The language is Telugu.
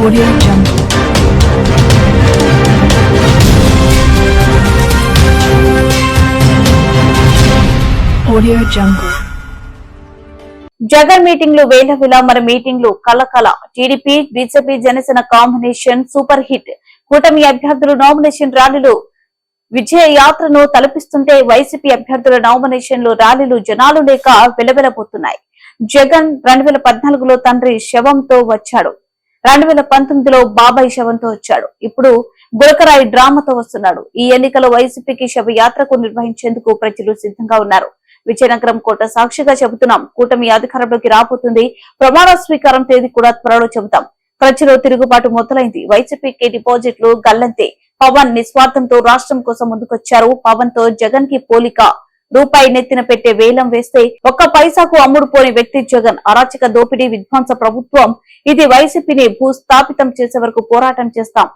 Audio Jungle. Audio Jungle. Jagan మీటింగ్లు వేల విలామర మీటింగ్లు కలకల. TDP BJP Janasena combination super hit. కూటమి అభ్యర్థులు నామినేషన్ ర్యాలీలు విజయ యాత్రను తలపిస్తుంటే వైసీపీ అభ్యర్థుల నామినేషన్లు ర్యాలీలు జనాలు లేక వెలవెలబోతున్నాయి. జగన్ 2014లో తండ్రి శవంతో వచ్చాడు. 2019లో బాబాయ్ శవంతో వచ్చాడు. ఇప్పుడు గులకరాయి డ్రామాతో వస్తున్నాడు. ఈ ఎన్నికలో వైసీపీకి శవయాత్రకు నిర్వహించేందుకు ప్రజలు సిద్ధంగా ఉన్నారు. విజయనగరం కోట సాక్షిగా చెబుతున్నాం. కూటమి అధికారంలోకి రాబోతుంది. ప్రమాణ స్వీకారం తేదీ కూడా త్వరలో చెబుతాం. ప్రజలు తిరుగుబాటు మొదలైంది. వైసీపీకి డిపాజిట్లు గల్లంతే. పవన్ నిస్వార్థంతో రాష్ట్రం కోసం ముందుకొచ్చారు. పవన్ తో జగన్ కి పోలిక. రూపాయి నెత్తిన పెట్టే వేలం వేస్తే ఒక్క పైసాకు అమ్ముడు పోని వ్యక్తి జగన్. అరాచక దోపిడీ విధ్వంస ప్రభుత్వం ఇది. వైసీపీని భూస్థాపితం చేసే వరకు పోరాటం చేస్తాం.